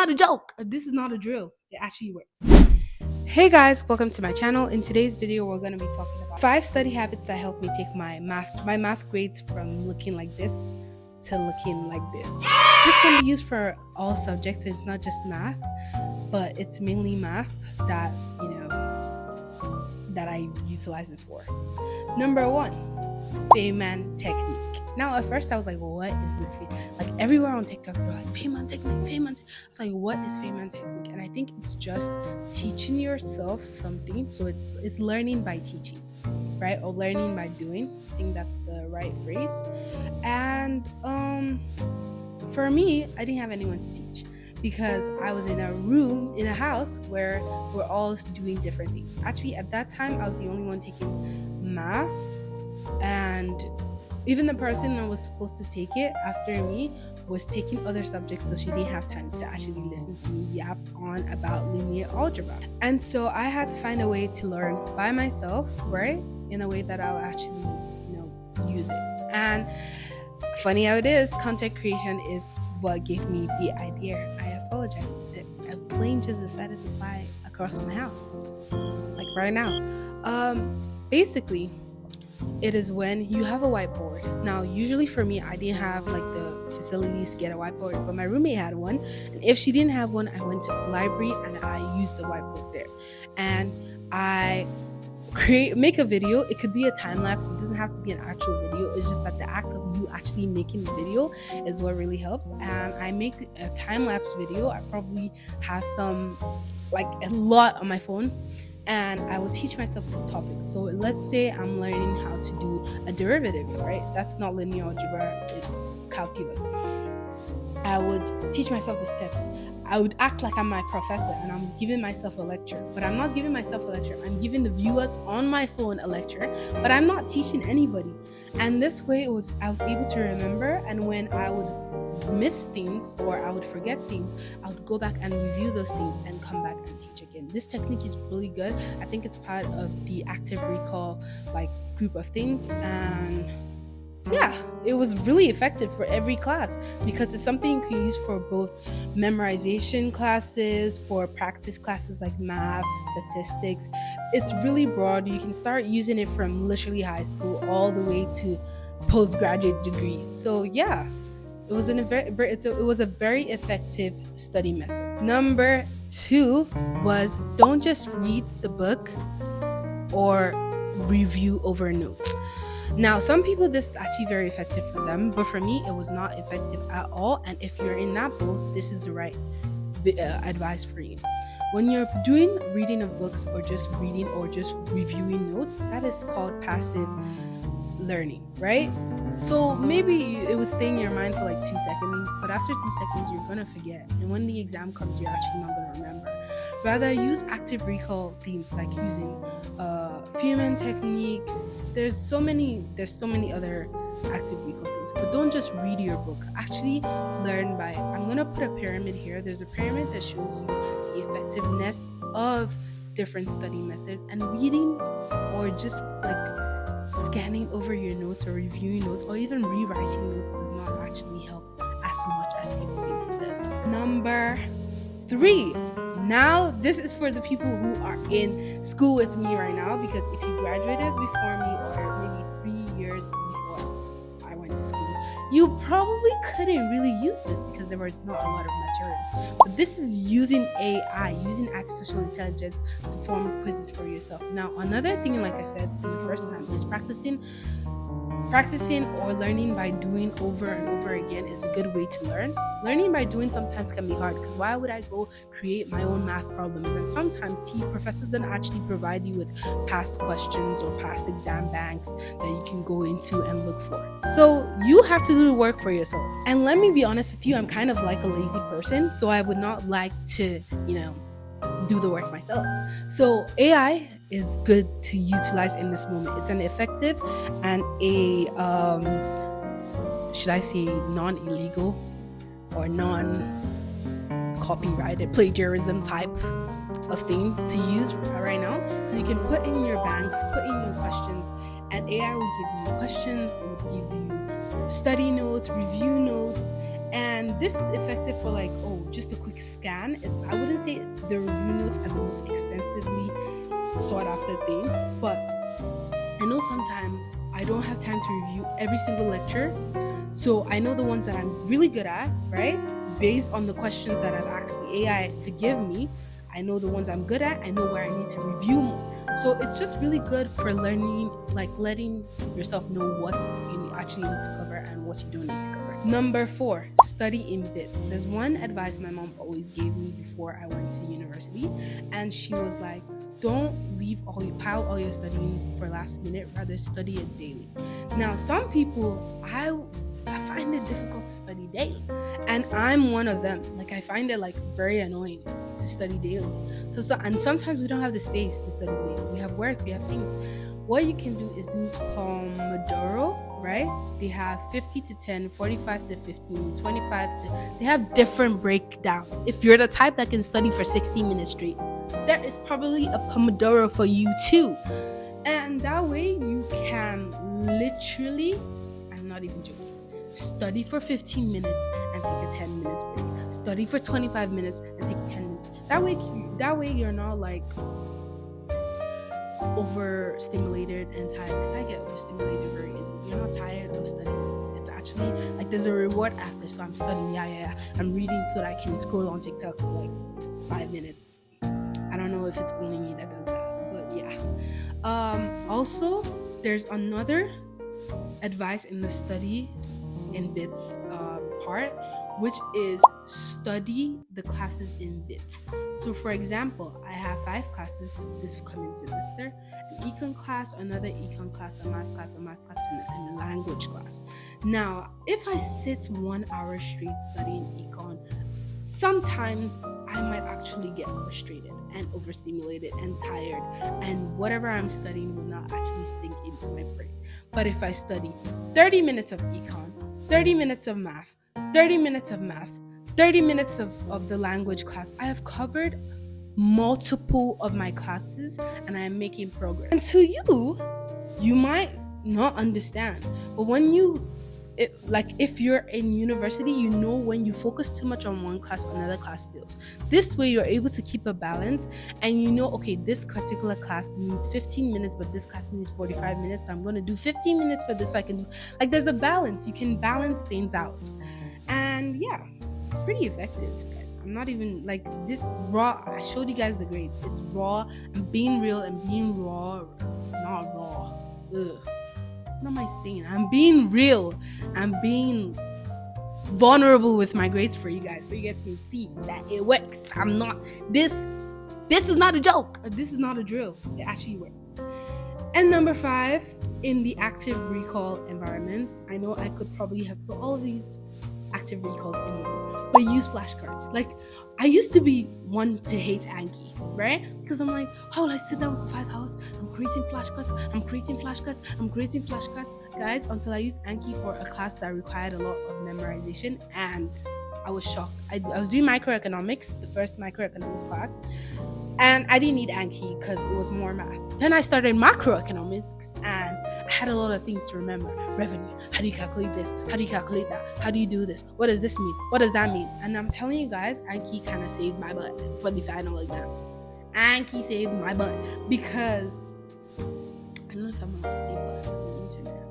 not a joke. This is not a drill. It actually works. Hey guys, welcome to my channel. In today's video, we're going to be talking about 5 study habits that help me take my math grades from looking like this to looking like this. This can be used for all subjects. It's not just math, but it's mainly math that, that I utilize this for. Number 1, feynman technique. Now, at first, I was like, what is this? Like, everywhere on TikTok, we're like, feynman technique. I was like, what is feynman technique? And I think it's just teaching yourself something. So it's learning by teaching, right? Or learning by doing. I think that's the right phrase. And for me, I didn't have anyone to teach because I was in a house where we're all doing different things. Actually, at that time, I was the only one taking math, and even the person that was supposed to take it after me was taking other subjects, so she didn't have time to actually listen to me yap on about linear algebra. And so I had to find a way to learn by myself, right? In a way that I'll actually, use it. And funny how it is, content creation is what gave me the idea. I apologize. A plane just decided to fly across my house, like right now. Basically, it is when you have a whiteboard. Now, usually for me, I didn't have like the facilities to get a whiteboard, but my roommate had one. And if she didn't have one, I went to the library and I used the whiteboard there. And I make a video. It could be a time lapse. It doesn't have to be an actual video. It's just that the act of you actually making the video is what really helps. And I make a time lapse video. I probably have some, like a lot on my phone. And I will teach myself this topic. So let's say I'm learning how to do a derivative, right? That's not linear algebra, it's calculus. I would teach myself the steps. I would act like I'm my professor and I'm giving myself a lecture, but I'm not giving myself a lecture. I'm giving the viewers on my phone a lecture, but I'm not teaching anybody. And this way I was able to remember, and when I would miss things or I would forget things, I would go back and review those things and come back and teach again. This technique is really good. I think it's part of the active recall group of things, and yeah, it was really effective for every class because it's something you can use for both memorization classes, for practice classes like math, statistics. It's really broad. You can start using it from literally high school all the way to postgraduate degrees. So yeah, it was a very effective study method. Number 2 was don't just read the book or review over notes. Now, some people, this is actually very effective for them, but for me, it was not effective at all. And if you're in that boat, this is the right advice for you. When you're doing reading of books or just reading or just reviewing notes, that is called passive learning, right? So maybe it would stay in your mind for like 2 seconds, but after 2 seconds, you're gonna forget. And when the exam comes, you're actually not gonna remember. Rather, use active recall things like using feynman techniques. There's so many other active recall things, but don't just read your book. Actually learn by, I'm gonna put a pyramid here. There's a pyramid that shows you the effectiveness of different study methods, and reading or just scanning over your notes or reviewing notes or even rewriting notes does not actually help as much as people think it does. Number 3. Now, this is for the people who are in school with me right now, because if you graduated before me or maybe 3 years before I went to school, you probably couldn't really use this because there was not a lot of materials. But this is using AI, using artificial intelligence to form quizzes for yourself. Now, another thing, like I said the first time, is practicing or learning by doing over and over again is a good way to learn. Learning by doing sometimes can be hard, because why would I go create my own math problems? And sometimes professors don't actually provide you with past questions or past exam banks that you can go into and look for. So you have to do the work for yourself. And let me be honest with you, I'm kind of like a lazy person, so I would not like to, do the work myself. So AI is good to utilize in this moment. It's an effective and a should I say non-illegal or non-copyrighted plagiarism type of thing to use right now, because you can put in your banks, put in your questions, and AI will give you questions, it will give you study notes, review notes, And this is effective for like, just a quick scan. I wouldn't say the review notes are the most extensively sought after thing, but I know sometimes I don't have time to review every single lecture. So I know the ones that I'm really good at, right? Based on the questions that I've asked the AI to give me, I know the ones I'm good at. I know where I need to review more. So it's just really good for learning, like letting yourself know what you actually need to cover and what you don't need to cover. Number 4, study in bits. There's one advice my mom always gave me before I went to university, and she was like, don't pile all your studying for last minute, rather study it daily. Now, some people, I find it difficult to study daily, and I'm one of them. Like, I find it like very annoying to study daily. And sometimes we don't have the space to study daily. We have work, we have things. What you can do is do Pomodoro, right? They have 50 to 10, 45 to 15, 25 to, they have different breakdowns. If you're the type that can study for 60 minutes straight, there is probably a Pomodoro for you too. And that way you can literally, I'm not even joking, study for 15 minutes and take a 10 minutes break. Study for 25 minutes and take 10 minutes. That way you're not like overstimulated and tired, because I get overstimulated very easily. You're not tired of studying. It's actually like there's a reward after. So I'm studying, yeah. I'm reading so that I can scroll on TikTok for like 5 minutes. I don't know if it's only me that does that, but yeah. Also, there's another advice in the study in bits part, which is study the classes in bits. So for example, I have 5 classes this coming semester: an econ class, another econ class, a math class, and a language class. Now, if I sit 1 hour straight studying econ, sometimes I might actually get frustrated and overstimulated and tired, and whatever I'm studying will not actually sink into my brain. But if I study 30 minutes of econ, 30 minutes of math, 30 minutes of math, 30 minutes of the language class, I have covered multiple of my classes and I am making progress. And to you might not understand, but when if you're in university, you know when you focus too much on one class, another class fails. This way you're able to keep a balance, and you know, okay, this particular class needs 15 minutes, but this class needs 45 minutes, so I'm going to do 15 minutes for this, so I can do, like, there's a balance. You can balance things out. And yeah, it's pretty effective, guys. I'm not even like this raw. I showed you guys the grades. It's raw. I'm being real and being raw, not raw. Ugh. What am I saying? I'm being real. I'm being vulnerable with my grades for you guys, so you guys can see that it works. I'm not this is not a joke. This is not a drill. It actually works. And number 5, in the active recall environment, I know I could probably have put all these active recalls in one, but use flashcards. Like, I used to be one to hate Anki, right? Because I'm like, how will I sit down for 5 hours? I'm creating flashcards, guys, until I used Anki for a class that required a lot of memorization, and I was shocked. I was doing microeconomics, the first microeconomics class, and I didn't need Anki because it was more math. Then I started macroeconomics, and I had a lot of things to remember. Revenue, how do you calculate this? How do you calculate that? How do you do this? What does this mean? What does that mean? And I'm telling you guys, Anki kind of saved my butt for the final exam. Anki saved my butt because I don't know if I'm gonna say butt on the internet.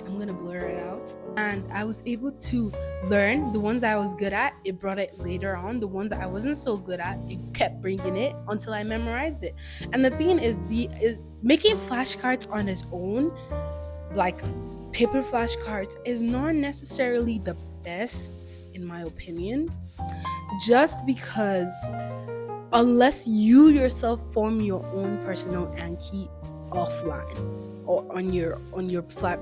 I'm gonna blur it out. And I was able to learn the ones I was good at. It brought it later on. The ones I wasn't so good at, it kept bringing it until I memorized it. And the thing is, making flashcards on its own, like paper flashcards, is not necessarily the best in my opinion, just because unless you yourself form your own personal Anki offline or on your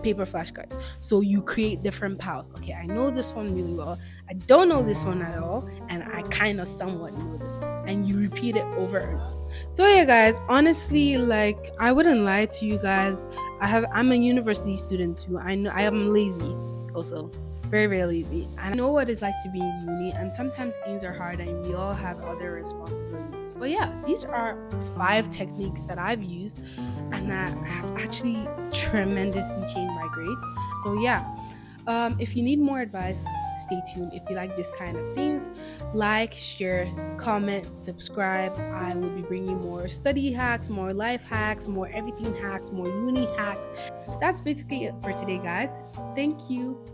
paper flashcards, so you create different piles. Okay, I know this one really well, I don't know this one at all, and I kind of somewhat know this one, and you repeat it over and over. So yeah, guys, honestly, like, I wouldn't lie to you guys. I'm a university student too. I know I am lazy also, very, very lazy. And I know what it's like to be in uni, and sometimes things are hard and we all have other responsibilities. But yeah, these are 5 techniques that I've used and that have actually tremendously changed my grades. So yeah, If you need more advice, stay tuned. If you like this kind of things, like, share, comment, subscribe. I will be bringing more study hacks, more life hacks, more everything hacks, more uni hacks. That's basically it for today, guys. Thank you.